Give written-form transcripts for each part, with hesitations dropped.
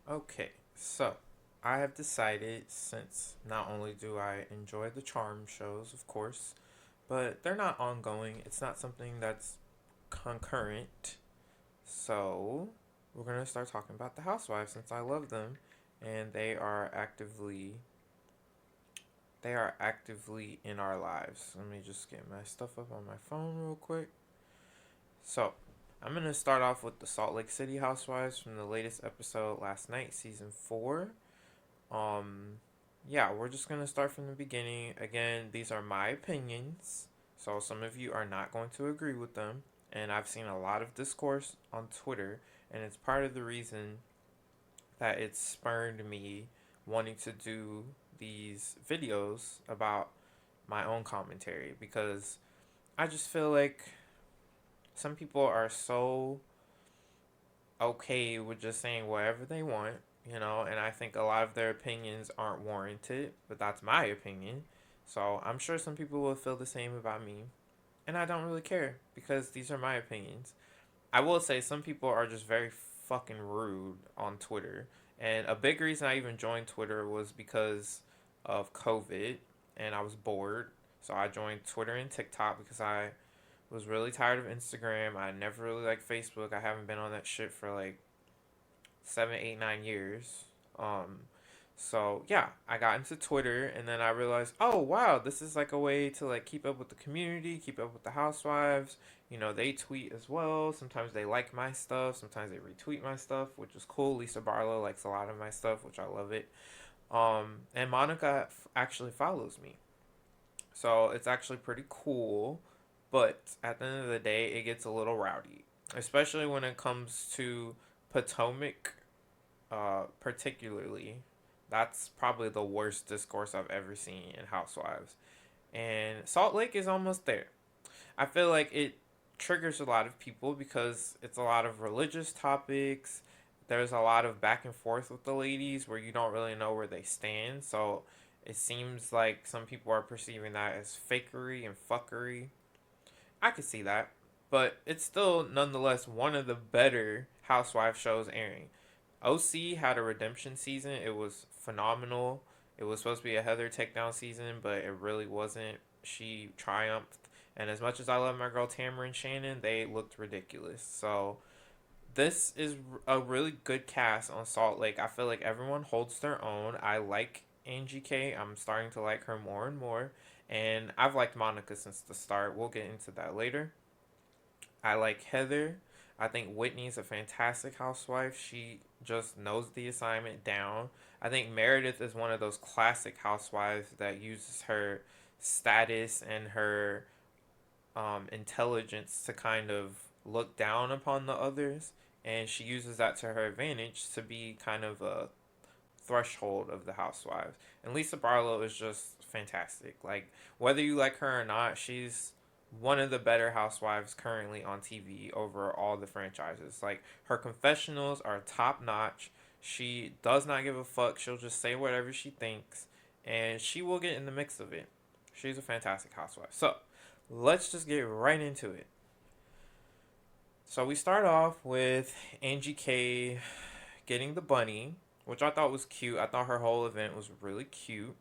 Okay, so I have decided since not only do I enjoy the charm shows, of course, but they're not ongoing. It's not something that's concurrent. So we're gonna start talking about the Housewives since I love them, and they are actively in our lives. Let me just get my stuff up on my phone real quick. So I'm gonna start off with the Salt Lake City Housewives from the latest episode last night, season 4. Um, yeah, we're just gonna start from the beginning. Again, these are my opinions, so some of you are not going to agree with them. And I've seen a lot of discourse on Twitter, and it's part of the reason that it spurred me wanting to do these videos about my own commentary because I just feel like some people are so okay with just saying whatever they want, and I think a lot of their opinions aren't warranted, but that's my opinion. So I'm sure some people will feel the same about me, and I don't really care because these are my opinions. I will say some people are just very fucking rude on Twitter, and a big reason I even joined Twitter was because of COVID, and I was bored. So I joined Twitter and TikTok because I was really tired of Instagram. I never really liked Facebook. I haven't been on that shit for like 7, 8, 9 years. Um, so yeah, I got into Twitter and then I realized, oh wow, this is like a way to like keep up with the community, keep up with the housewives. They tweet as well. Sometimes they like my stuff, sometimes they retweet my stuff, which is cool. Lisa Barlow likes a lot of my stuff, which I love it. And Monica actually follows me. So it's actually pretty cool, but at the end of the day, it gets a little rowdy, especially when it comes to Potomac, particularly. That's probably the worst discourse I've ever seen in Housewives. And Salt Lake is almost there. I feel like it triggers a lot of people because it's a lot of religious topics. There's a lot of back and forth with the ladies where you don't really know where they stand. So it seems like some people are perceiving that as fakery and fuckery. I could see that. But it's still nonetheless one of the better housewife shows airing. OC had a redemption season. It was phenomenal. It was supposed to be a Heather takedown season, but it really wasn't. She triumphed. And as much as I love my girl Tamara and Shannon, they looked ridiculous. So this is a really good cast on Salt Lake. I feel like everyone holds their own. I like Angie K. I'm starting to like her more and more. And I've liked Monica since the start. We'll get into that later. I like Heather. I think Whitney's a fantastic housewife. She just knows the assignment down. I think Meredith is one of those classic housewives that uses her status and her intelligence to kind of look down upon the others. And she uses that to her advantage to be kind of a threshold of the housewives. And Lisa Barlow is just fantastic. Like, whether you like her or not, she's one of the better housewives currently on TV over all the franchises. Like, her confessionals are top notch. She does not give a fuck. She'll just say whatever she thinks, and she will get in the mix of it. She's a fantastic housewife. So, let's just get right into it. So, we start off with Angie K getting the bunny, which I thought was cute. I thought her whole event was really cute.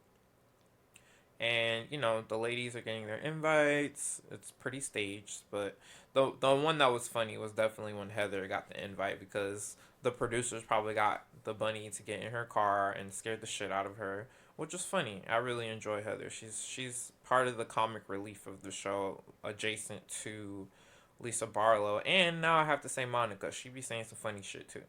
And the ladies are getting their invites. It's pretty staged, but the one that was funny was definitely when Heather got the invite because the producers probably got the bunny to get in her car and scared the shit out of her, which was funny. I really enjoy Heather. She's part of the comic relief of the show, adjacent to Lisa Barlow, and now I have to say Monica. She be saying some funny shit too.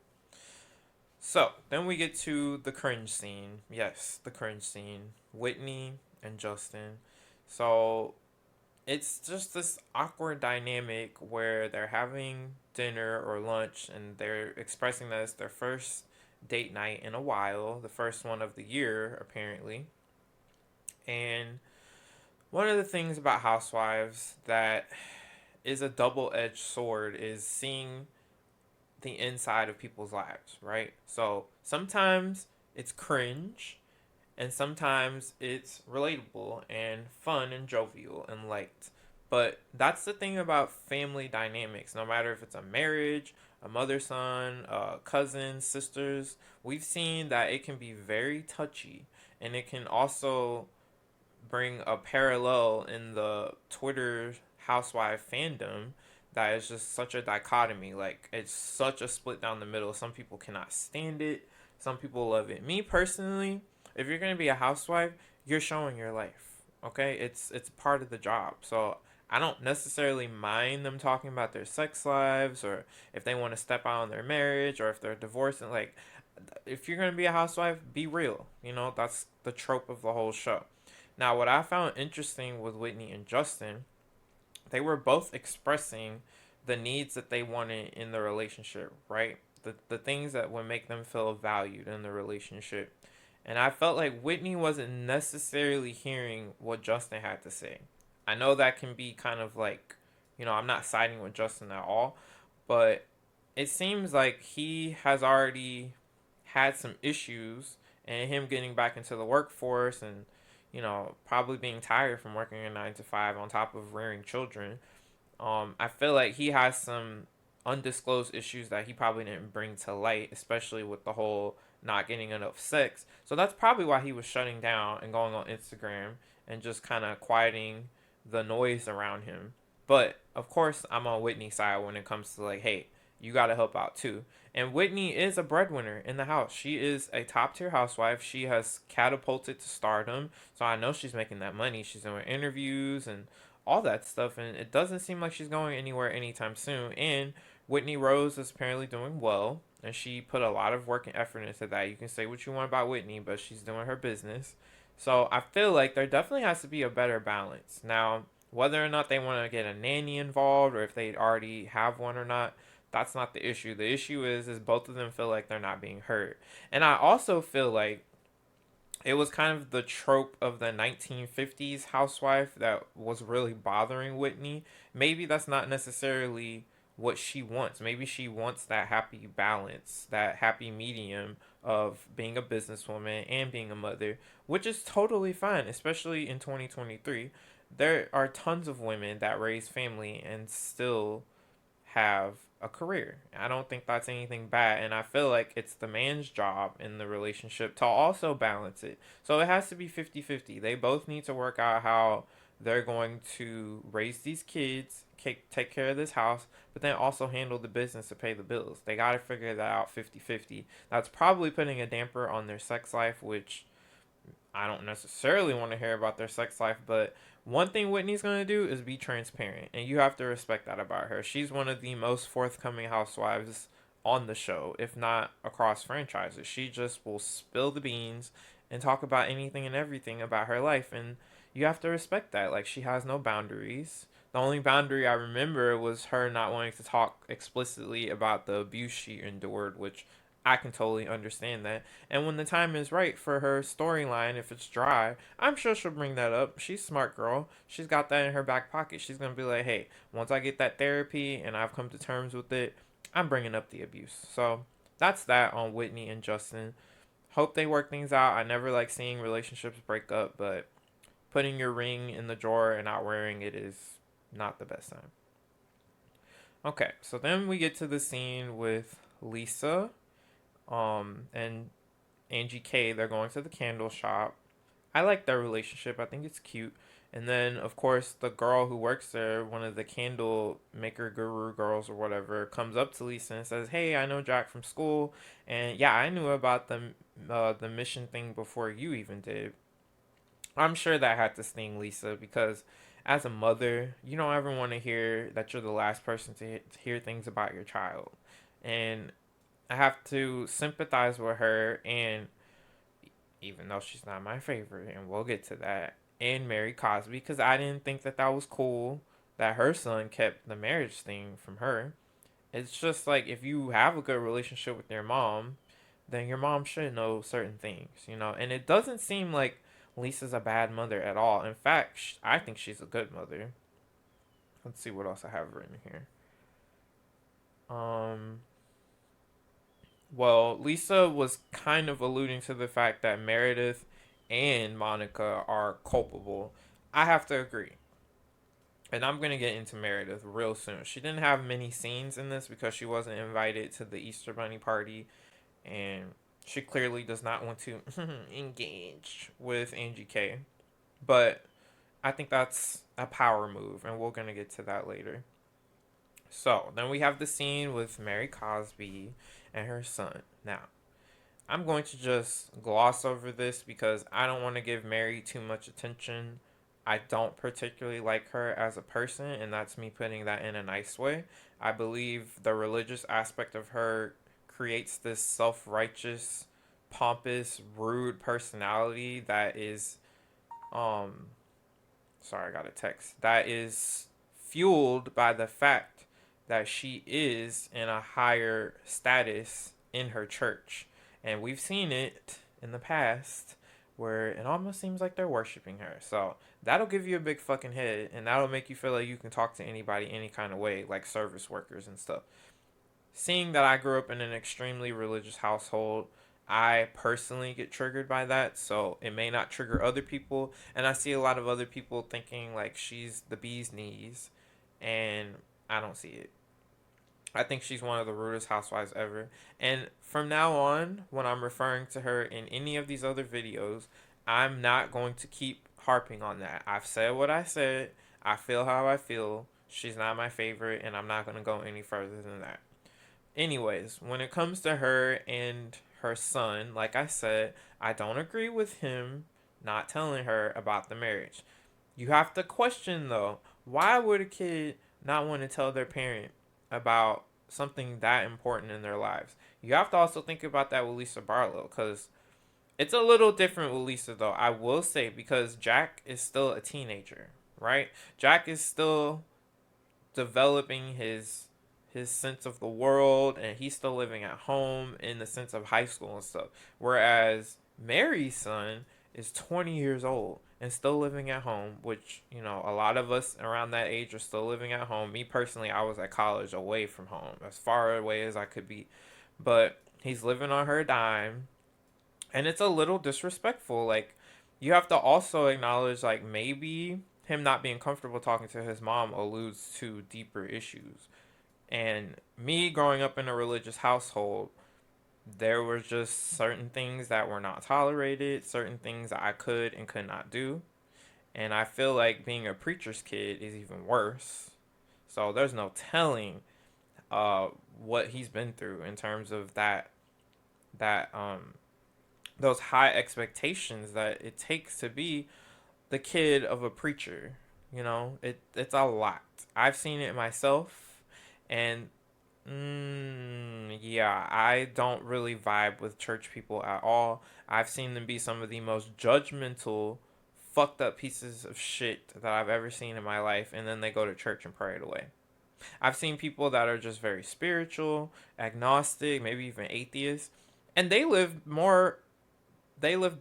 So then we get to the cringe scene. Yes, the cringe scene. Whitney and Justin. So it's just this awkward dynamic where they're having dinner or lunch and they're expressing that it's their first date night in a while, the first one of the year, apparently. And one of the things about Housewives that is a double edged sword is seeing the inside of people's lives, right? So sometimes it's cringe and sometimes it's relatable and fun and jovial and light. But that's the thing about family dynamics. No matter if it's a marriage, a mother son, cousins, sisters, we've seen that it can be very touchy. And it can also bring a parallel in the Twitter housewife fandom that is just such a dichotomy. Like, it's such a split down the middle. Some people cannot stand it, some people love it. Me personally, if you're gonna be a housewife, you're showing your life. Okay, it's part of the job. So I don't necessarily mind them talking about their sex lives or if they want to step out on their marriage or if they're divorced. And like, if you're gonna be a housewife, be real. You know, that's the trope of the whole show. Now, what I found interesting with Whitney and Justin, they were both expressing the needs that they wanted in the relationship, right? The things that would make them feel valued in the relationship. And I felt like Whitney wasn't necessarily hearing what Justin had to say. I know that can be kind of like, I'm not siding with Justin at all, but it seems like he has already had some issues and him getting back into the workforce and probably being tired from working a 9 to 5 on top of rearing children. I feel like he has some undisclosed issues that he probably didn't bring to light, especially with the whole not getting enough sex. So that's probably why he was shutting down and going on Instagram and just kind of quieting the noise around him. But of course, I'm on Whitney's side when it comes to like, hey, you got to help out too. And Whitney is a breadwinner in the house. She is a top tier housewife. She has catapulted to stardom. So I know she's making that money. She's doing interviews and all that stuff. And it doesn't seem like she's going anywhere anytime soon. And Whitney Rose is apparently doing well. And she put a lot of work and effort into that. You can say what you want about Whitney, but she's doing her business. So I feel like there definitely has to be a better balance. Now, whether or not they want to get a nanny involved or if they already have one or not, that's not the issue. The issue is both of them feel like they're not being heard. And I also feel like it was kind of the trope of the 1950s housewife that was really bothering Whitney. Maybe that's not necessarily what she wants. Maybe she wants that happy balance, that happy medium of being a businesswoman and being a mother, which is totally fine, especially in 2023. There are tons of women that raise family and still have a career. I don't think that's anything bad, and I feel like it's the man's job in the relationship to also balance it. So it has to be 50-50. They both need to work out how they're going to raise these kids, take care of this house, but then also handle the business to pay the bills. They got to figure that out 50-50. That's probably putting a damper on their sex life, which I don't necessarily want to hear about their sex life, but one thing Whitney's going to do is be transparent, and you have to respect that about her. She's one of the most forthcoming housewives on the show, if not across franchises. She just will spill the beans and talk about anything and everything about her life, and you have to respect that. Like, she has no boundaries. The only boundary I remember was her not wanting to talk explicitly about the abuse she endured, which I can totally understand that. And when the time is right for her storyline, if it's dry, I'm sure she'll bring that up. She's a smart girl. She's got that in her back pocket. She's going to be like, hey, once I get that therapy and I've come to terms with it, I'm bringing up the abuse. So that's that on Whitney and Justin. Hope they work things out. I never like seeing relationships break up, but putting your ring in the drawer and not wearing it is not the best time. Okay, so then we get to the scene with Lisa and Angie K. They're going to the candle shop. I like their relationship. I think it's cute. And then, of course, the girl who works there, one of the candle maker guru girls or whatever, comes up to Lisa and says, "Hey, I know Jack from school, and yeah, I knew about the mission thing before you even did." I'm sure that had to sting Lisa because, as a mother, you don't ever want to hear that you're the last person to hear things about your child, and I have to sympathize with her, and even though she's not my favorite, and we'll get to that, and Mary Cosby, because I didn't think that that was cool that her son kept the marriage thing from her. It's just like if you have a good relationship with your mom, then your mom should know certain things. And it doesn't seem like Lisa's a bad mother at all. In fact, I think she's a good mother. Let's see what else I have written here. Um, Well, Lisa was kind of alluding to the fact that Meredith and Monica are culpable. I have to agree. And I'm going to get into Meredith real soon. She didn't have many scenes in this because she wasn't invited to the Easter Bunny party. And she clearly does not want to engage with Angie K. But I think that's a power move. And we're going to get to that later. So then we have the scene with Mary Cosby and her son. Now, I'm going to just gloss over this because I don't want to give Mary too much attention. I don't particularly like her as a person, and that's me putting that in a nice way. I believe the religious aspect of her creates this self righteous, pompous, rude personality that is, um, sorry, I got a text, that is fueled by the fact that she is in a higher status in her church. And we've seen it in the past where it almost seems like they're worshiping her. So that'll give you a big fucking head, and that'll make you feel like you can talk to anybody any kind of way, like service workers and stuff. Seeing that I grew up in an extremely religious household, I personally get triggered by that, so it may not trigger other people. And I see a lot of other people thinking like she's the bee's knees, and I don't see it. I think she's one of the rudest housewives ever. And from now on, when I'm referring to her in any of these other videos, I'm not going to keep harping on that. I've said what I said. I feel how I feel. She's not my favorite, and I'm not going to go any further than that. Anyways, when it comes to her and her son, like I said, I don't agree with him not telling her about the marriage. You have to question, though, why would a kid not want to tell their parent about something that important in their lives? You have to also think about that with Lisa Barlow, because it's a little different with Lisa, though, I will say, because Jack is still a teenager, right? Jack is still developing his sense of the world, and he's still living at home in the sense of high school and stuff. Whereas Mary's son is 20 years old and still living at home, which, you know, a lot of us around that age are still living at home. Me personally, I was at college away from home, as far away as I could be. But he's living on her dime, and it's a little disrespectful. Like, you have to also acknowledge, like, maybe him not being comfortable talking to his mom alludes to deeper issues. And me growing up in a religious household, there were just certain things that were not tolerated, certain things that I could and could not do. And I feel like being a preacher's kid is even worse. So there's no telling uh what he's been through in terms of that those high expectations that it takes to be the kid of a preacher. You know, it's a lot. I've seen it myself, and yeah, I don't really vibe with church people at all. I've seen them be some of the most judgmental, fucked up pieces of shit that I've ever seen in my life, and then they go to church and pray it away. I've seen people that are just very spiritual, agnostic, maybe even atheists, and they live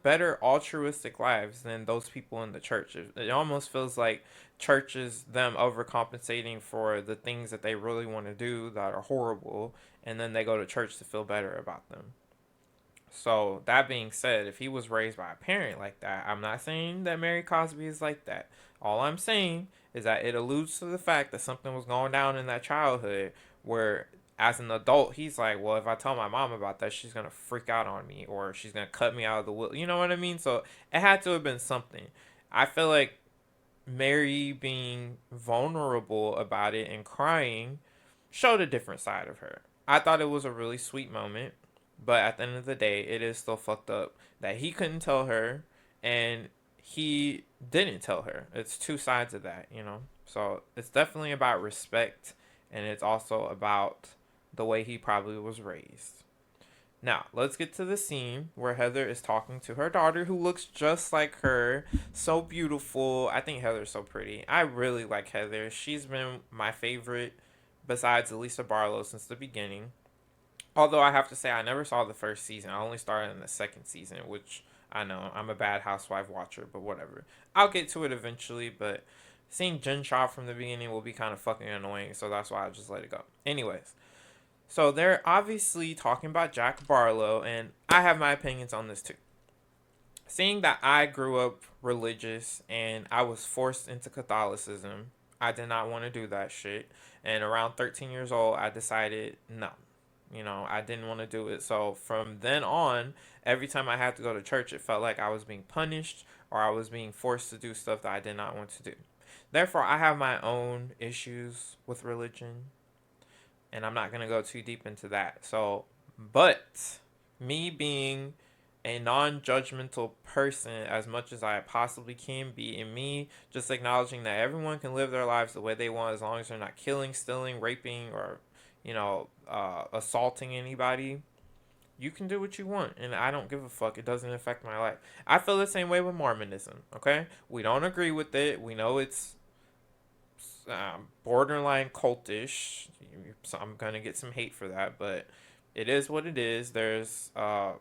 better altruistic lives than those people in the church. It almost feels like church is them overcompensating for the things that they really want to do that are horrible, and then they go to church to feel better about them. So, that being said, if he was raised by a parent like that, I'm not saying that Mary Cosby is like that. All I'm saying is that it alludes to the fact that something was going down in that childhood where, as an adult, he's like, well, if I tell my mom about that, she's going to freak out on me, or she's going to cut me out of the will. You know what I mean? So it had to have been something. I feel like Mary being vulnerable about it and crying showed a different side of her. I thought it was a really sweet moment, but at the end of the day, it is still fucked up that he couldn't tell her and he didn't tell her. It's two sides of that, you know? So it's definitely about respect, and it's also about the way he probably was raised. Now, let's get to the scene where Heather is talking to her daughter, who looks just like her. So beautiful. I think Heather's so pretty. I really like Heather. She's been my favorite besides Elisa Barlow since the beginning. Although I have to say, I never saw the first season. I only started in the second season, which I know I'm a bad housewife watcher, but whatever. I'll get to it eventually, but seeing Jen Shaw from the beginning will be kind of fucking annoying, so that's why I just let it go. Anyways, so they're obviously talking about Jack Barlow, and I have my opinions on this too. Seeing that I grew up religious and I was forced into Catholicism, I did not want to do that shit. And around 13 years old, I decided no. I didn't want to do it. So from then on, every time I had to go to church, it felt like I was being punished or I was being forced to do stuff that I did not want to do. Therefore, I have my own issues with religion, and I'm not going to go too deep into that. So, but me being a non-judgmental person as much as I possibly can be, and me just acknowledging that everyone can live their lives the way they want as long as they're not killing, stealing, raping, or assaulting anybody. You can do what you want, and I don't give a fuck. It doesn't affect my life. I feel the same way with Mormonism. Okay, we don't agree with it. We know it's borderline cultish. So I'm gonna get some hate for that, but it is what it is. Uh,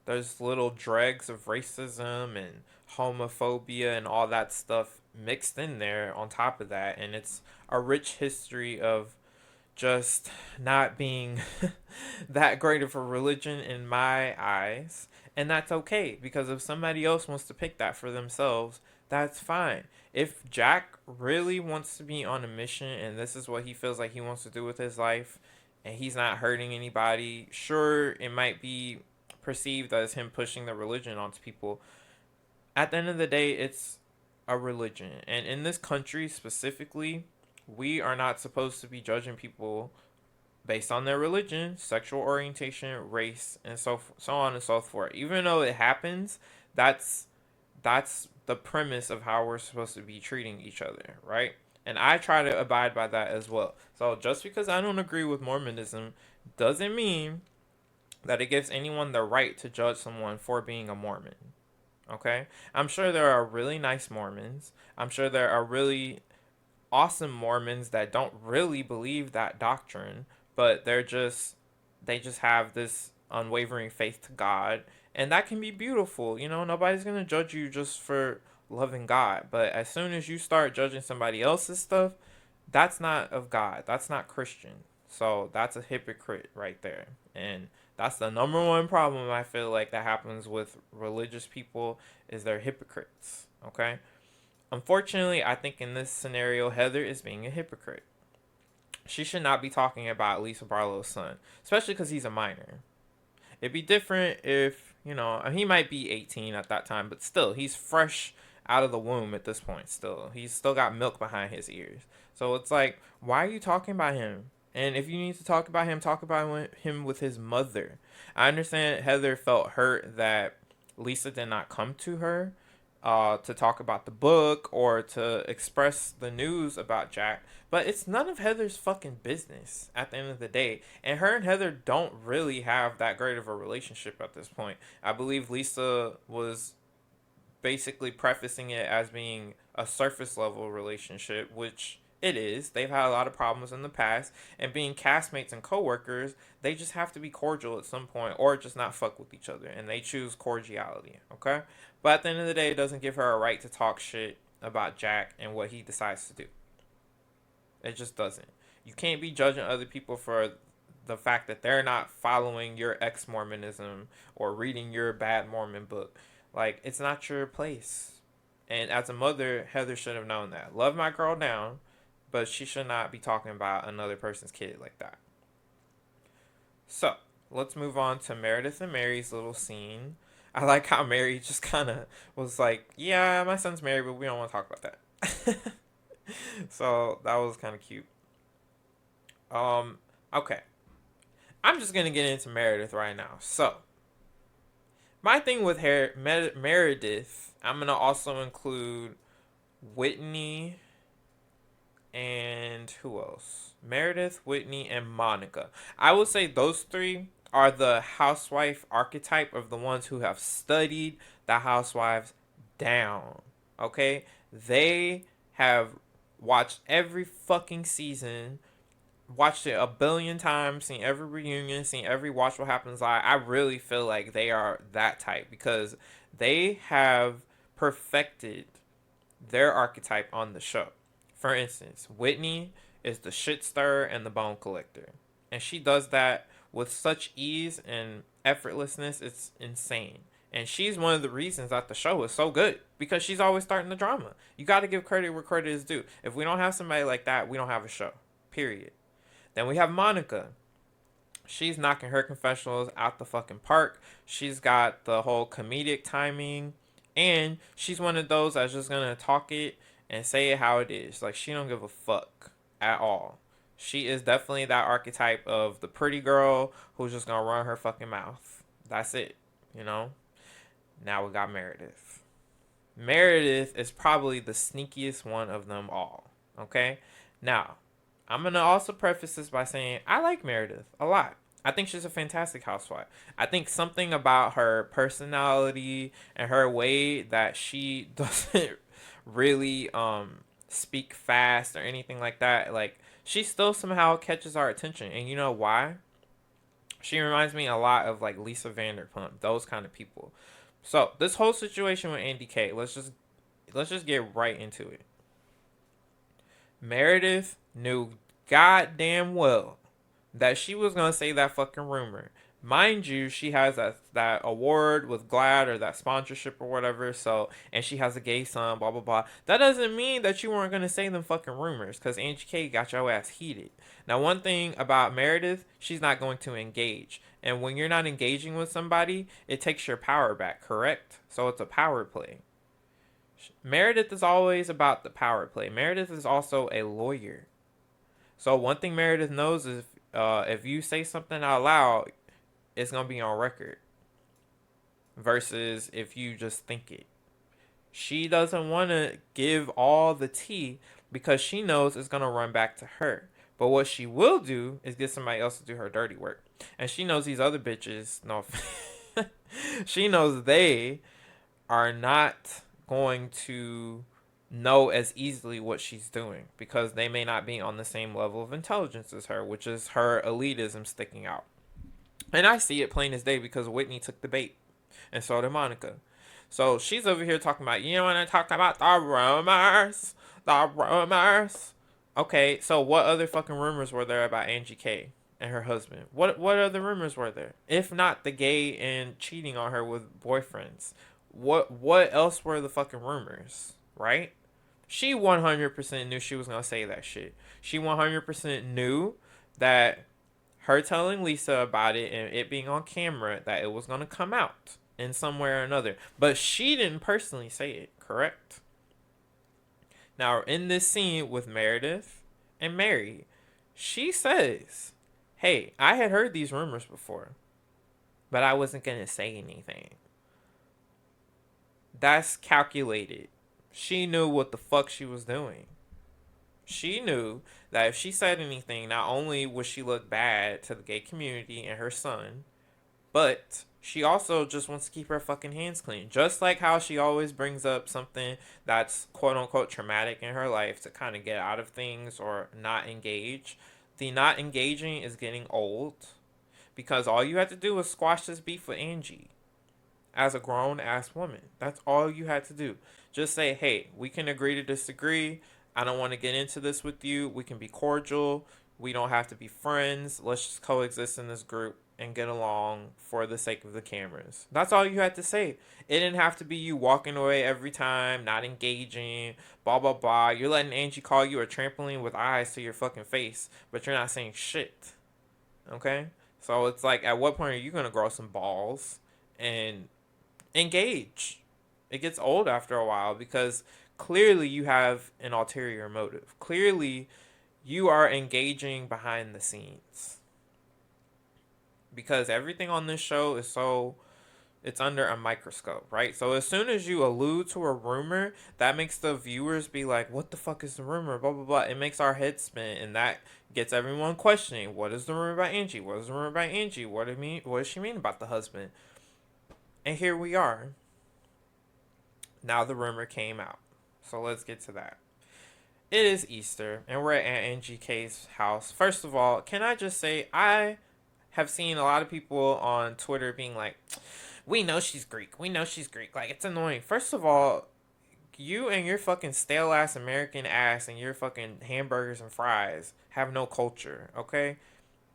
there's little dregs of racism and homophobia and all that stuff mixed in there on top of that, and it's a rich history of just not being that great of a religion in my eyes. And that's okay, because if somebody else wants to pick that for themselves, that's fine. If Jack really wants to be on a mission and this is what he feels like he wants to do with his life and he's not hurting anybody, sure, it might be perceived as him pushing the religion onto people. At the end of the day, it's a religion. And in this country specifically, we are not supposed to be judging people based on their religion, sexual orientation, race, and so on and so forth. Even though it happens, that's the premise of how we're supposed to be treating each other, right? And I try to abide by that as well. So just because I don't agree with Mormonism doesn't mean that it gives anyone the right to judge someone for being a Mormon. Okay? I'm sure there are really nice Mormons. I'm sure there are really awesome Mormons that don't really believe that doctrine, but they just have this unwavering faith to God, and that can be beautiful. Nobody's going to judge you just for loving God, but as soon as you start judging somebody else's stuff, that's not of God. That's not Christian. So that's a hypocrite right there. And that's the number one problem I feel like that happens with religious people is they're hypocrites. Okay? Unfortunately, I think in this scenario, Heather is being a hypocrite. She should not be talking about Lisa Barlow's son, especially because he's a minor. It'd be different if, he might be 18 at that time, but still, he's fresh out of the womb at this point still. He's still got milk behind his ears. So it's like, why are you talking about him? And if you need to talk about him, talk about him with his mother. I understand Heather felt hurt that Lisa did not come to her to talk about the book or to express the news about Jack. But it's none of Heather's fucking business at the end of the day. And her and Heather don't really have that great of a relationship at this point. I believe Lisa was basically prefacing it as being a surface level relationship, which it is. They've had a lot of problems in the past, and being castmates and coworkers, they just have to be cordial at some point or just not fuck with each other, and they choose cordiality, okay? But at the end of the day, it doesn't give her a right to talk shit about Jack and what he decides to do. It just doesn't. You can't be judging other people for the fact that they're not following your ex Mormonism or reading your bad Mormon book. Like, it's not your place. And as a mother, Heather should have known that. Love my girl down, but she should not be talking about another person's kid like that. So, let's move on to Meredith and Mary's little scene. I like how Mary just kind of was like, yeah, my son's married, but we don't want to talk about that. So, that was kind of cute. Okay. I'm just going to get into Meredith right now. So, my thing with Meredith, I'm going to also include Whitney and who else? Meredith, Whitney, and Monica. I would say those three are the housewife archetype of the ones who have studied the housewives down. Okay? They have watched every fucking season, watched it a billion times, seen every reunion, seen every Watch What Happens Live. I really feel like they are that type because they have perfected their archetype on the show. For instance, Whitney is the shit stirrer and the bone collector. And she does that with such ease and effortlessness, it's insane. And she's one of the reasons that the show is so good because she's always starting the drama. You got to give credit where credit is due. If we don't have somebody like that, we don't have a show. Period. Then we have Monica. She's knocking her confessionals out the fucking park. She's got the whole comedic timing, and she's one of those that's just gonna talk it and say it how it is. Like, she don't give a fuck at all. She is definitely that archetype of the pretty girl who's just gonna run her fucking mouth. That's it, you know. Now we got Meredith. Meredith is probably the sneakiest one of them all. Okay? Now, I'm going to also preface this by saying I like Meredith a lot. I think she's a fantastic housewife. I think something about her personality and her way that she doesn't really speak fast or anything like that, like, she still somehow catches our attention. And you know why? She reminds me a lot of like Lisa Vanderpump, those kind of people. So this whole situation with Andy K, let's just get right into it. Meredith knew goddamn well that she was gonna say that fucking rumor. Mind you, she has that award with GLAAD or that sponsorship or whatever. So, and she has a gay son, blah blah blah. That doesn't mean that you weren't gonna say them fucking rumors, cause Angie K got your ass heated. Now, one thing about Meredith, she's not going to engage. And when you're not engaging with somebody, it takes your power back, correct? So it's a power play. Meredith is always about the power play. Meredith is also a lawyer. So one thing Meredith knows is if you say something out loud, it's going to be on record. Versus if you just think it. She doesn't want to give all the tea because she knows it's going to run back to her. But what she will do is get somebody else to do her dirty work. And she knows these other bitches, no, she knows they are not going to know as easily what she's doing because they may not be on the same level of intelligence as her, which is her elitism sticking out. And I see it plain as day because Whitney took the bait, and so did Monica. So she's over here talking about, you want to talk about the rumors, the rumors. Okay, so what other fucking rumors were there about Angie K and her husband? What other rumors were there? If not the gay and cheating on her with boyfriends. What else were the fucking rumors, right? She 100% knew she was going to say that shit. She 100% knew that her telling Lisa about it and it being on camera that it was going to come out in some way or another. But she didn't personally say it, correct? Now, in this scene with Meredith and Mary, she says, hey, I had heard these rumors before, but I wasn't going to say anything. That's calculated. She knew what the fuck she was doing. She knew that if she said anything, not only would she look bad to the gay community and her son, but she also just wants to keep her fucking hands clean. Just like how she always brings up something that's quote unquote traumatic in her life to kind of get out of things or not engage. The not engaging is getting old because all you had to do was squash this beef with Angie as a grown ass woman. That's all you had to do. Just say, hey, we can agree to disagree. I don't want to get into this with you. We can be cordial. We don't have to be friends. Let's just coexist in this group and get along for the sake of the cameras. That's all you had to say. It didn't have to be you walking away every time, not engaging, blah, blah, blah. You're letting Angie call you a trampoline with eyes to your fucking face, but you're not saying shit. Okay? So it's like, at what point are you going to grow some balls and engage? It gets old after a while because clearly you have an ulterior motive. Clearly you are engaging behind the scenes. Because everything on this show is it's under a microscope, right? So as soon as you allude to a rumor, that makes the viewers be like, what the fuck is the rumor? Blah, blah, blah. It makes our heads spin, and that gets everyone questioning, what is the rumor about Angie? What is the rumor about Angie? What does she mean about the husband? And here we are. Now the rumor came out. So let's get to that. It is Easter, and we're at Angie K's house. First of all, can I just say, I have seen a lot of people on Twitter being like, we know she's Greek. We know she's Greek. Like, it's annoying. First of all, you and your fucking stale ass American ass and your fucking hamburgers and fries have no culture, okay?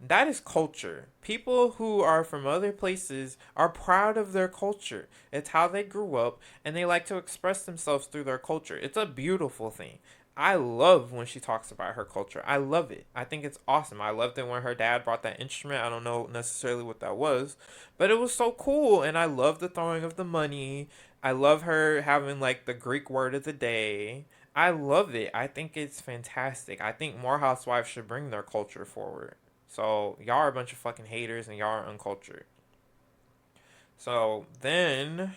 That is culture. People who are from other places are proud of their culture. It's how they grew up, and they like to express themselves through their culture. It's a beautiful thing. I love when she talks about her culture. I love it. I think it's awesome. I loved it when her dad brought that instrument. I don't know necessarily what that was, but it was so cool. And I love the throwing of the money. I love her having like the Greek word of the day. I love it. I think it's fantastic. I think more housewives should bring their culture forward. So y'all are a bunch of fucking haters and y'all are uncultured. So then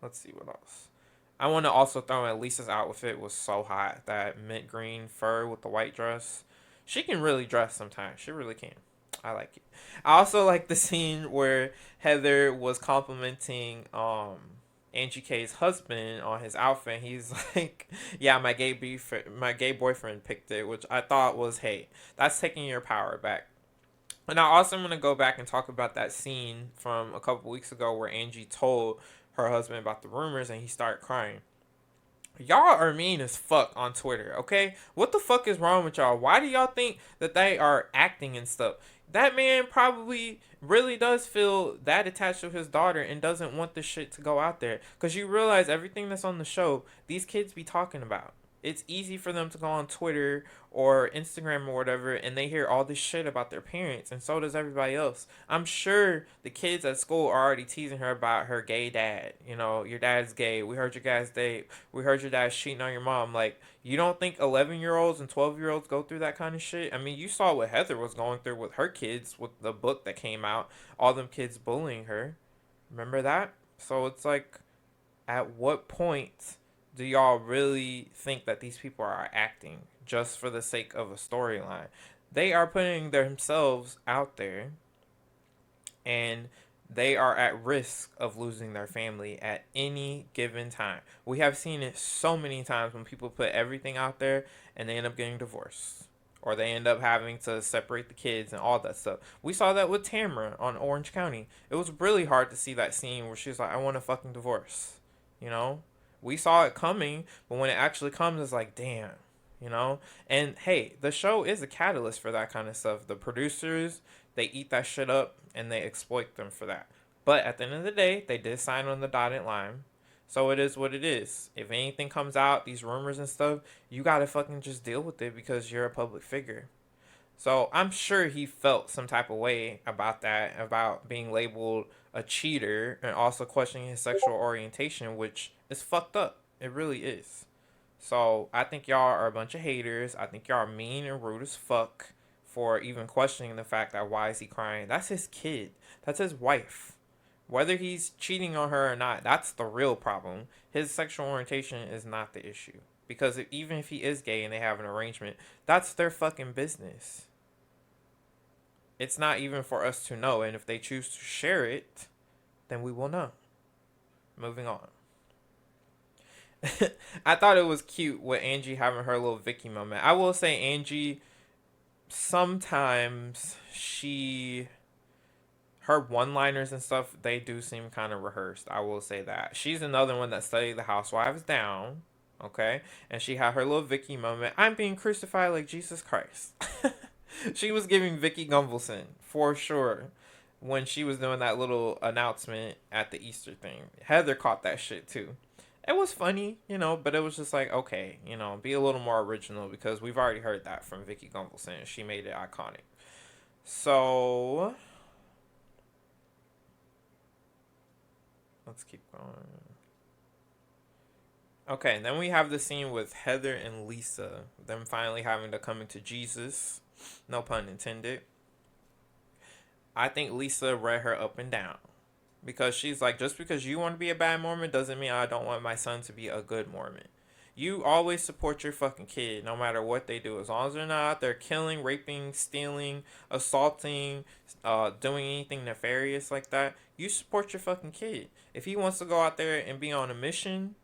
let's see what else. I want to also throw in Lisa's outfit was so hot. That mint green fur with the white dress. She can really dress sometimes. She really can. I like it. I also like the scene where Heather was complimenting Angie K's husband on his outfit. He's like, "Yeah, my gay boyfriend picked it," which I thought was, "Hey, that's taking your power back." And I also want to go back and talk about that scene from a couple weeks ago where Angie told her husband about the rumors and he started crying. Y'all are mean as fuck on Twitter, okay? What the fuck is wrong with y'all? Why do y'all think that they are acting and stuff? That man probably really does feel that attached to his daughter and doesn't want this shit to go out there. Because you realize everything that's on the show, these kids be talking about. It's easy for them to go on Twitter or Instagram or whatever and they hear all this shit about their parents, and so does everybody else. I'm sure the kids at school are already teasing her about her gay dad. You know, your dad's gay. We heard your guys date. We heard your dad's cheating on your mom. Like, you don't think 11-year-olds and 12-year-olds go through that kind of shit? I mean, you saw what Heather was going through with her kids with the book that came out. All them kids bullying her. Remember that? So it's like, at what point do y'all really think that these people are acting just for the sake of a storyline? They are putting themselves out there and they are at risk of losing their family at any given time. We have seen it so many times when people put everything out there and they end up getting divorced. Or they end up having to separate the kids and all that stuff. We saw that with Tamara on Orange County. It was really hard to see that scene where she's like, I want a fucking divorce. You know? We saw it coming, but when it actually comes, it's like, damn. You know? And hey, the show is a catalyst for that kind of stuff. The producers, they eat that shit up and they exploit them for that. But at the end of the day, they did sign on the dotted line. So it is what it is. If anything comes out, these rumors and stuff, you gotta fucking just deal with it because you're a public figure. So I'm sure he felt some type of way about that, about being labeled a cheater and also questioning his sexual orientation, which is fucked up. It really is. So I think y'all are a bunch of haters. I think y'all are mean and rude as fuck for even questioning the fact that why is he crying? That's his kid. That's his wife. Whether he's cheating on her or not, that's the real problem. His sexual orientation is not the issue. Because even if he is gay and they have an arrangement, that's their fucking business. It's not even for us to know. And if they choose to share it, then we will know. Moving on. I thought it was cute with Angie having her little Vicky moment. I will say Angie, sometimes her one-liners and stuff, they do seem kind of rehearsed. I will say that. She's another one that studied the housewives down, okay? And she had her little Vicky moment. I'm being crucified like Jesus Christ. She was giving Vicky Gunvalson, for sure, when she was doing that little announcement at the Easter thing. Heather caught that shit, too. It was funny, you know, but it was just like, okay, you know, be a little more original because we've already heard that from Vicky Gunvalson. She made it iconic. So, let's keep going. Okay, and then we have the scene with Heather and Lisa, them finally having to come into Jesus. No pun intended. I think Lisa read her up and down. Because she's like, just because you want to be a bad Mormon doesn't mean I don't want my son to be a good Mormon. You always support your fucking kid no matter what they do. As long as they're not out there killing, raping, stealing, assaulting, doing anything nefarious like that, you support your fucking kid. If he wants to go out there and be on a mission,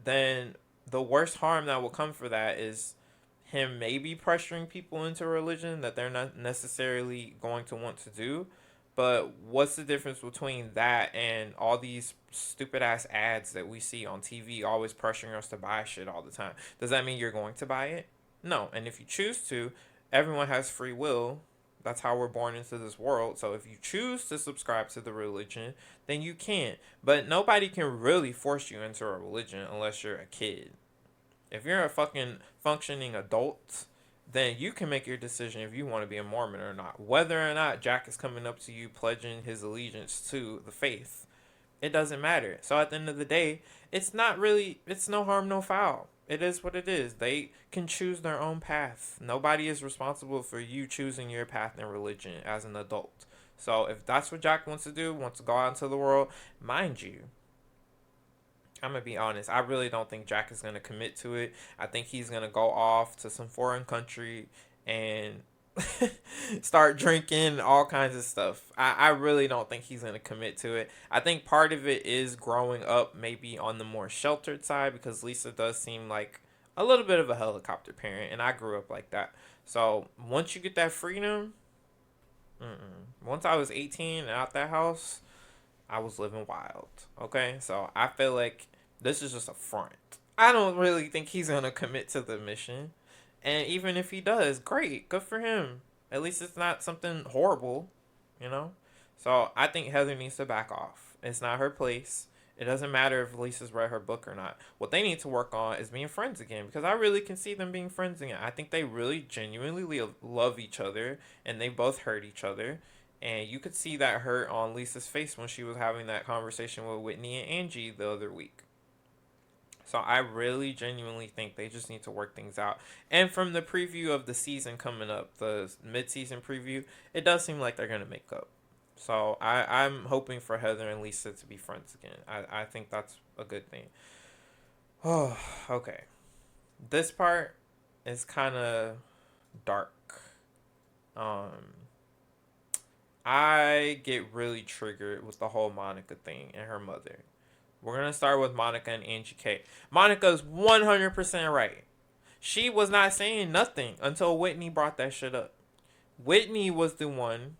then the worst harm that will come for that is him maybe pressuring people into religion that they're not necessarily going to want to do. But what's the difference between that and all these stupid ass ads that we see on TV always pressuring us to buy shit all the time? Does that mean you're going to buy it? No. And if you choose to, everyone has free will. That's how we're born into this world. So if you choose to subscribe to the religion, then you can. But nobody can really force you into a religion unless you're a kid. If you're a fucking functioning adult, then you can make your decision if you want to be a Mormon or not. Whether or not Jack is coming up to you pledging his allegiance to the faith, it doesn't matter. So at the end of the day, it's no harm, no foul. It is what it is. They can choose their own path. Nobody is responsible for you choosing your path in religion as an adult. So if that's what Jack wants to do, wants to go out into the world, mind you, I'm gonna be honest. I really don't think Jack is gonna commit to it. I think he's gonna go off to some foreign country and start drinking all kinds of stuff. I really don't think he's gonna commit to it. I think part of it is growing up maybe on the more sheltered side because Lisa does seem like a little bit of a helicopter parent, and I grew up like that. So once you get that freedom, once I was 18 and out that house, I was living wild. Okay, so I feel like this is just a front. I don't really think he's gonna commit to the mission, and even if he does, great, good for him. At least it's not something horrible, you know. So I think Heather needs to back off. It's not her place. It doesn't matter if Lisa's read her book or not. What they need to work on is being friends again because I really can see them being friends again. I think they really genuinely love each other and they both hurt each other. And you could see that hurt on Lisa's face when she was having that conversation with Whitney and Angie the other week. So I really genuinely think they just need to work things out. And from the preview of the season coming up, the mid-season preview, it does seem like they're going to make up. So I'm hoping for Heather and Lisa to be friends again. I think that's a good thing. Oh, okay. This part is kind of dark. Um, I get really triggered with the whole Monica thing and her mother. We're going to start with Monica and Angie K. Monica's 100% right. She was not saying nothing until Whitney brought that shit up. Whitney was the one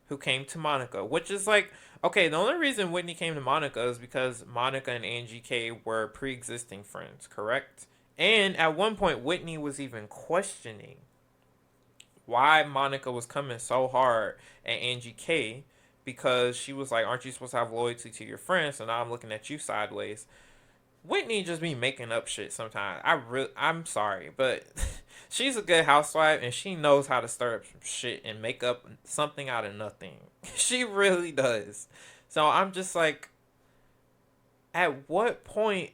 who came to Monica, which is like, okay, the only reason Whitney came to Monica is because Monica and Angie K were pre-existing friends, correct? And at one point, Whitney was even questioning why Monica was coming so hard at Angie K because she was like, aren't you supposed to have loyalty to your friends? So now I'm looking at you sideways. Whitney just be making up shit sometimes. I'm sorry, but she's a good housewife and she knows how to stir up some shit and make up something out of nothing. She really does. So I'm just like, at what point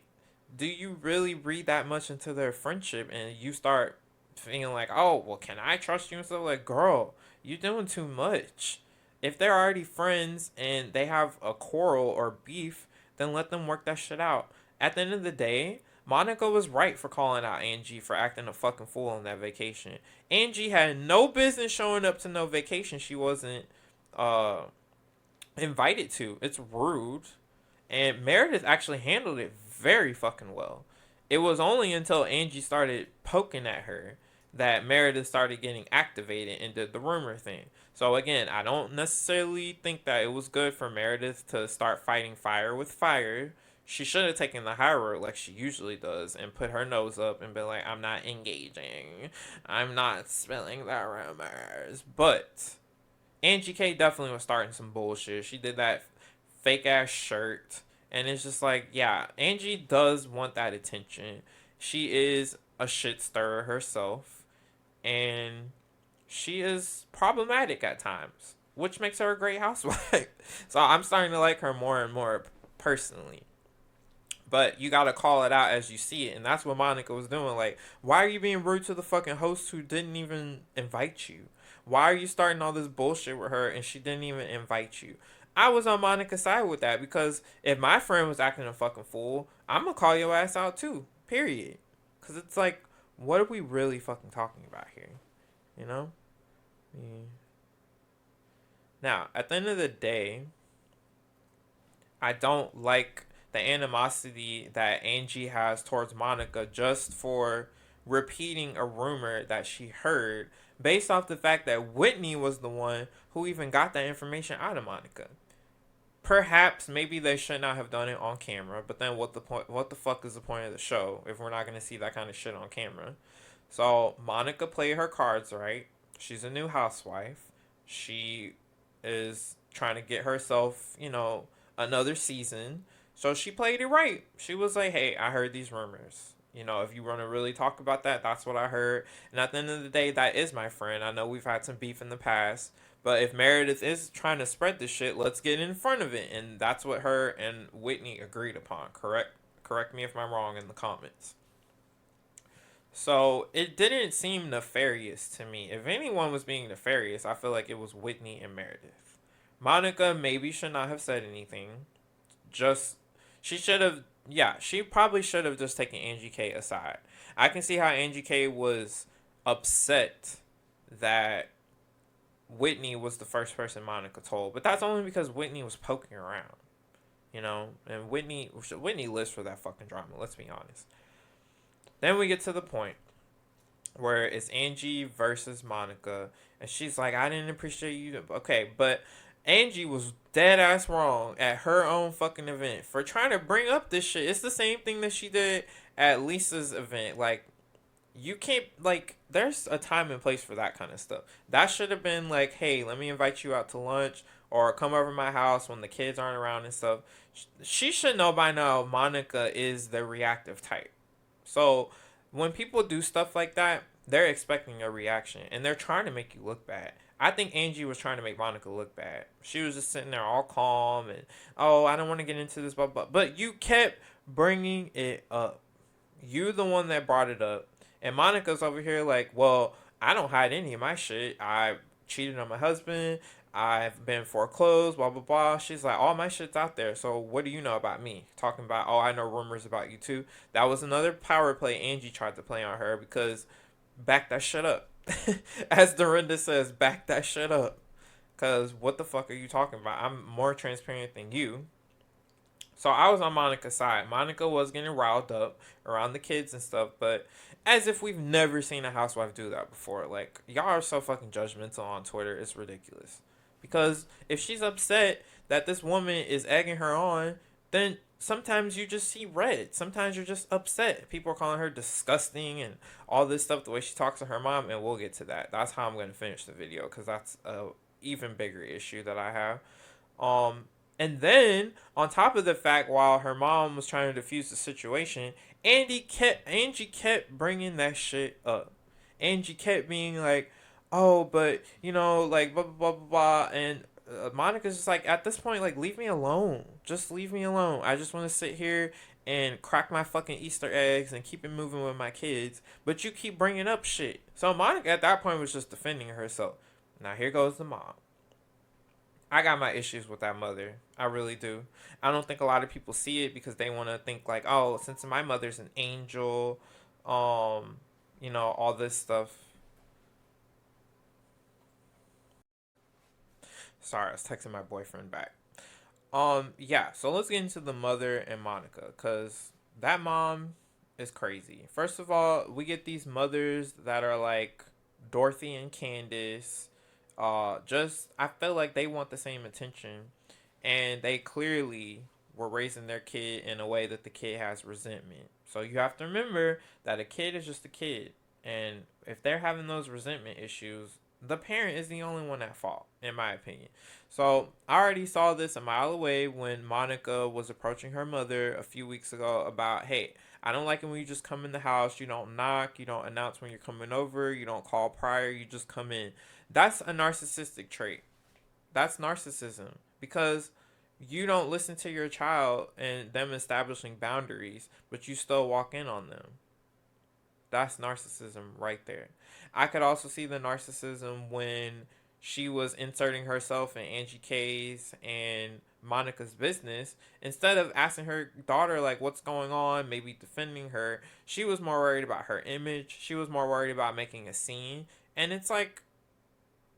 do you really read that much into their friendship and you start feeling like, oh, well, can I trust you and stuff? Like, girl, you're doing too much. If they're already friends and they have a quarrel or beef, then let them work that shit out. At the end of the day, Monica was right for calling out Angie for acting a fucking fool on that vacation. Angie had no business showing up to no vacation she wasn't uh invited to. It's rude. And Meredith actually handled it very fucking well. It was only until Angie started poking at her that Meredith started getting activated and did the rumor thing. So again, I don't necessarily think that it was good for Meredith to start fighting fire with fire. She should have taken the high road like she usually does and put her nose up and been like, I'm not engaging. I'm not spilling the rumors. But Angie K definitely was starting some bullshit. She did that fake ass shirt. And it's just like, yeah, Angie does want that attention. She is a shit stirrer herself. And she is problematic at times, which makes her a great housewife. So I'm starting to like her more and more personally. But you gotta call it out as you see it, and that's what Monica was doing. Like, why are you being rude to the fucking host who didn't even invite you? Why are you starting all this bullshit with her and she didn't even invite you? I was on Monica's side with that because if my friend was acting a fucking fool, I'm gonna call your ass out too. Period. Cause it's like, what are we really fucking talking about here? You know? Yeah. Now, at the end of the day, I don't like the animosity that Angie has towards Monica just for repeating a rumor that she heard based off the fact that Whitney was the one who even got that information out of Monica. Perhaps maybe they should not have done it on camera, but then what the point, what the fuck is the point of the show if we're not going to see that kind of shit on camera? So Monica played her cards right. She's a new housewife. She is trying to get herself, another season. So she played it right. She was like, hey, I heard these rumors. If you want to really talk about that, that's what I heard. And at the end of the day, that is my friend. I know we've had some beef in the past. But if Meredith is trying to spread this shit, let's get in front of it. And that's what her and Whitney agreed upon. Correct me if I'm wrong in the comments. So it didn't seem nefarious to me. If anyone was being nefarious, I feel like it was Whitney and Meredith. Monica maybe should not have said anything. Just she should have, yeah, she probably should have just taken Angie K aside. I can see how Angie K was upset that Whitney was the first person Monica told, but that's only because Whitney was poking around, and Whitney lives for that fucking drama. Let's be honest. Then we get to the point where it's Angie versus Monica, and she's like, "I didn't appreciate you." Okay, but Angie was dead ass wrong at her own fucking event for trying to bring up this shit. It's the same thing that she did at Lisa's event. Like, you can't, like, there's a time and place for that kind of stuff. That should have been like, hey, let me invite you out to lunch or come over to my house when the kids aren't around and stuff. She should know by now Monica is the reactive type. So when people do stuff like that, they're expecting a reaction and they're trying to make you look bad. I think Angie was trying to make Monica look bad. She was just sitting there all calm and, oh, I don't want to get into this, blah, blah. But you kept bringing it up. You the one that brought it up. And Monica's over here like, well, I don't hide any of my shit. I cheated on my husband. I've been foreclosed, blah, blah, blah. She's like, all my shit's out there. So what do you know about me? Talking about, oh, I know rumors about you too. That was another power play Angie tried to play on her because back that shit up. As Dorinda says, back that shit up. Because what the fuck are you talking about? I'm more transparent than you. So I was on Monica's side. Monica was getting riled up around the kids and stuff, but as if we've never seen a housewife do that before. Like, y'all are so fucking judgmental on Twitter. It's ridiculous. Because if she's upset that this woman is egging her on, then sometimes you just see red. Sometimes you're just upset. People are calling her disgusting and all this stuff, the way she talks to her mom, and we'll get to that. That's how I'm going to finish the video because that's a even bigger issue that I have. Um, and then on top of the fact, while her mom was trying to defuse the situation, Angie kept bringing that shit up. Angie kept being like, "Oh, but like blah blah blah blah," blah. And Monica's just like, at this point, like, leave me alone. Just leave me alone. I just want to sit here and crack my fucking Easter eggs and keep it moving with my kids. But you keep bringing up shit. So Monica at that point was just defending herself. Now here goes the mom. I got my issues with that mother. I really do. I don't think a lot of people see it because they want to think like, oh, since my mother's an angel, all this stuff. Sorry, I was texting my boyfriend back. Yeah, so let's get into the mother and Monica cuz that mom is crazy. First of all, we get these mothers that are like Dorothy and Candace. Just I feel like they want the same attention and they clearly were raising their kid in a way that the kid has resentment. So you have to remember that a kid is just a kid. And if they're having those resentment issues, the parent is the only one at fault, in my opinion. So I already saw this a mile away when Monica was approaching her mother a few weeks ago about, hey, I don't like it when you just come in the house, you don't knock, you don't announce when you're coming over, you don't call prior, you just come in. That's a narcissistic trait. That's narcissism because you don't listen to your child and them establishing boundaries, but you still walk in on them. That's narcissism right there. I could also see the narcissism when she was inserting herself in Angie K's and Monica's business. Instead of asking her daughter, like, what's going on, maybe defending her, she was more worried about her image. She was more worried about making a scene. And it's like,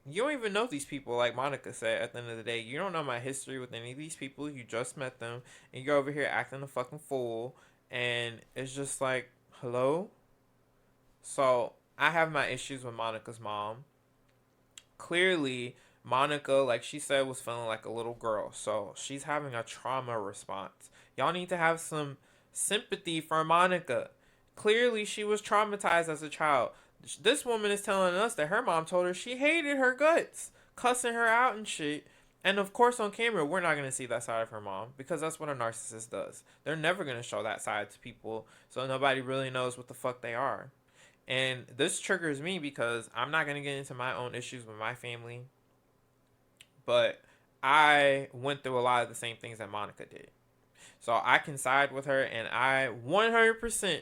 you don't even know these people, like Monica said at the end of the day. You don't know my history with any of these people. You just met them. And you're over here acting a fucking fool. And it's just like, hello? So I have my issues with Monica's mom. Clearly, Monica, like she said, was feeling like a little girl. So she's having a trauma response. Y'all need to have some sympathy for Monica. Clearly, she was traumatized as a child. This woman is telling us that her mom told her she hated her guts. cussing her out and shit. And of course, on camera, we're not gonna see that side of her mom because that's what a narcissist does. They're never gonna show that side to people, so nobody really knows what the fuck they are. And this triggers me because I'm not gonna get into my own issues with my family, but I went through a lot of the same things that Monica did. So I can side with her, and I 100%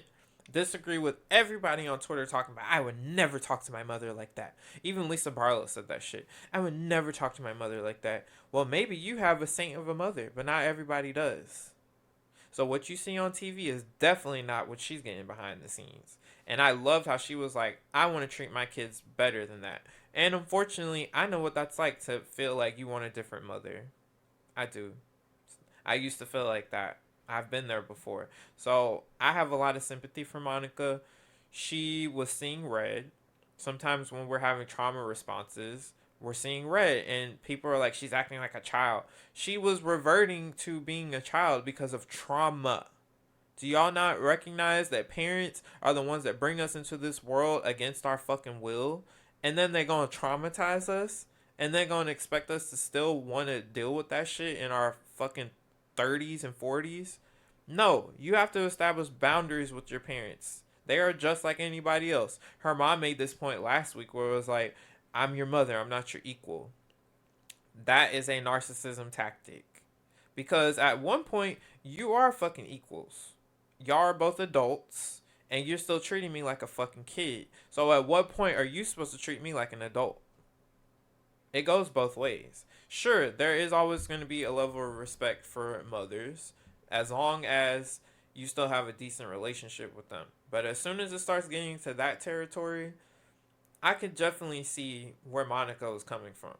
disagree with everybody on Twitter talking about I would never talk to my mother like that. Even Lisa Barlow said that shit. I would never talk to my mother like that. Well, maybe you have a saint of a mother, but not everybody does. So what you see on TV is definitely not what she's getting behind the scenes. And I loved how she was like, I want to treat my kids better than that. And unfortunately, I know what that's like to feel like you want a different mother. I do. I used to feel like that. I've been there before. So I have a lot of sympathy for Monica. She was seeing red. Sometimes when we're having trauma responses, we're seeing red, and people are like, she's acting like a child. She was reverting to being a child because of trauma. Do y'all not recognize that parents are the ones that bring us into this world against our fucking will? And then they're gonna traumatize us? And they're gonna expect us to still want to deal with that shit in our fucking 30s and 40s? No, you have to establish boundaries with your parents. They are just like anybody else. Her mom made this point last week where it was like, I'm your mother, I'm not your equal. That is a narcissism tactic. Because at one point, you are fucking equals. Y'all are both adults, and you're still treating me like a fucking kid. So at what point are you supposed to treat me like an adult? It goes both ways. Sure, there is always going to be a level of respect for mothers, as long as you still have a decent relationship with them. But as soon as it starts getting to that territory, I could definitely see where Monica was coming from.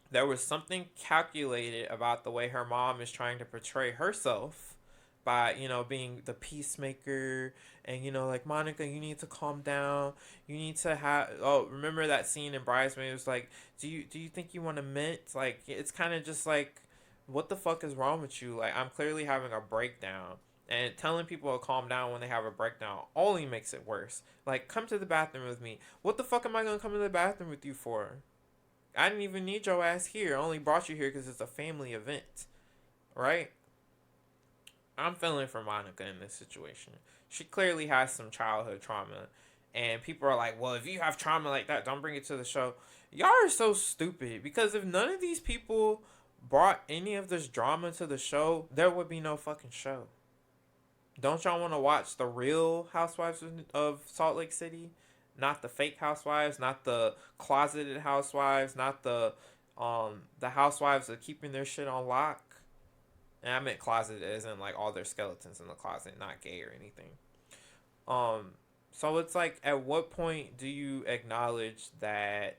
There was something calculated about the way her mom is trying to portray herself by, being the peacemaker, and, like, Monica, you need to calm down. You need to have, oh, remember that scene in Bridesmaids? It was like, do you think you want to mint? Like, it's kind of just like, what the fuck is wrong with you? Like, I'm clearly having a breakdown. And telling people to calm down when they have a breakdown only makes it worse. Like, come to the bathroom with me. What the fuck am I going to come to the bathroom with you for? I didn't even need your ass here. I only brought you here because it's a family event. Right? I'm feeling for Monica in this situation. She clearly has some childhood trauma. And people are like, well, if you have trauma like that, don't bring it to the show. Y'all are so stupid. Because if none of these people brought any of this drama to the show, there would be no fucking show. Don't y'all want to watch the real Housewives of Salt Lake City? Not the fake housewives, not the closeted housewives, not the housewives that are keeping their shit on lock. And I meant closet as in like all their skeletons in the closet, not gay or anything. So it's like, at what point do you acknowledge that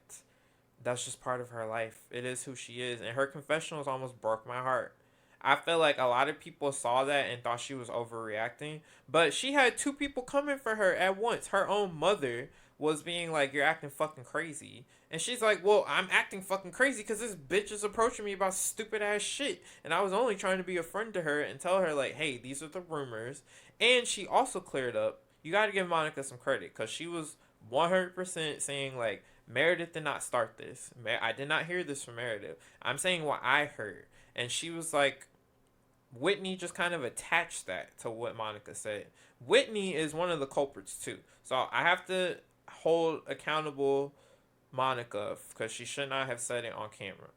that's just part of her life? It is who she is, and her confessionals almost broke my heart. I feel like a lot of people saw that and thought she was overreacting, but she had two people coming for her at once. Her own mother was being like, you're acting fucking crazy. And she's like, well, I'm acting fucking crazy because this bitch is approaching me about stupid ass shit. And I was only trying to be a friend to her and tell her, like, hey, these are the rumors. And she also cleared up. You got to give Monica some credit because she was 100% saying, like, Meredith did not start this. I did not hear this from Meredith. I'm saying what I heard. And she was like, Whitney just kind of attached that to what Monica said. Whitney is one of the culprits too. So I have to hold accountable Monica because she should not have said it on camera.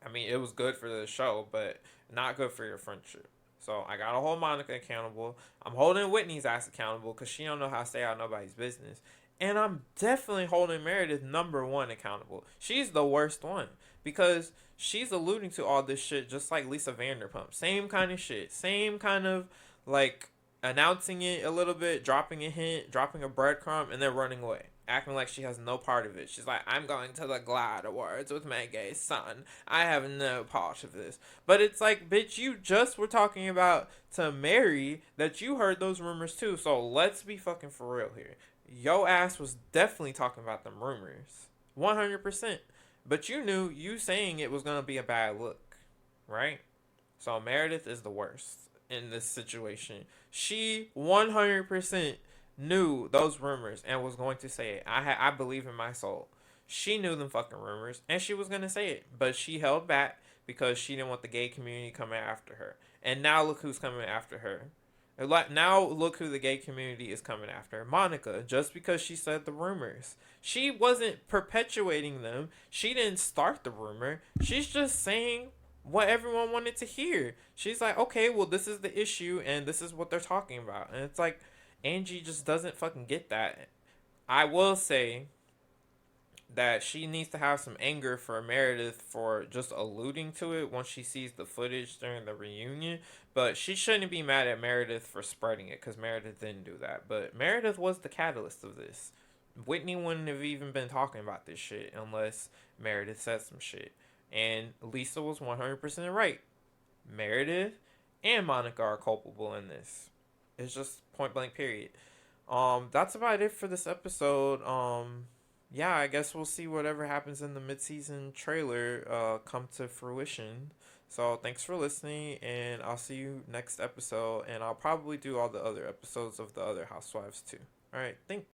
I mean, it was good for the show, but not good for your friendship. So I gotta hold Monica accountable. I'm holding Whitney's ass accountable because she don't know how to stay out of nobody's business. And I'm definitely holding Meredith number one accountable. She's the worst one because she's alluding to all this shit just like Lisa Vanderpump. Same kind of shit. Same kind of like announcing it a little bit, dropping a hint, dropping a breadcrumb, and then running away. Acting like she has no part of it. She's like, I'm going to the GLAAD Awards with my gay son. I have no part of this. But it's like, bitch, you just were talking about to Mary that you heard those rumors too. So let's be fucking for real here. Yo ass was definitely talking about them rumors. 100%. But you knew you saying it was going to be a bad look. Right? So Meredith is the worst in this situation. She 100% knew those rumors and was going to say it. I believe in my soul. She knew them fucking rumors, and she was gonna say it, but she held back because she didn't want the gay community coming after her. And now look who's coming after her. Now look who the gay community is coming after. Monica, just because she said the rumors. She wasn't perpetuating them. She didn't start the rumor. She's just saying what everyone wanted to hear. She's like, okay, well, this is the issue, and this is what they're talking about. And it's like, Angie just doesn't fucking get that. I will say that she needs to have some anger for Meredith for just alluding to it once she sees the footage during the reunion. But she shouldn't be mad at Meredith for spreading it because Meredith didn't do that. But Meredith was the catalyst of this. Whitney wouldn't have even been talking about this shit unless Meredith said some shit. And Lisa was 100% right. Meredith and Monica are culpable in this. It's just point blank period. That's about it for this episode. Yeah, I guess we'll see whatever happens in the mid-season trailer come to fruition. So thanks for listening, and I'll see you next episode. And I'll probably do all the other episodes of the other Housewives too. All right, thanks.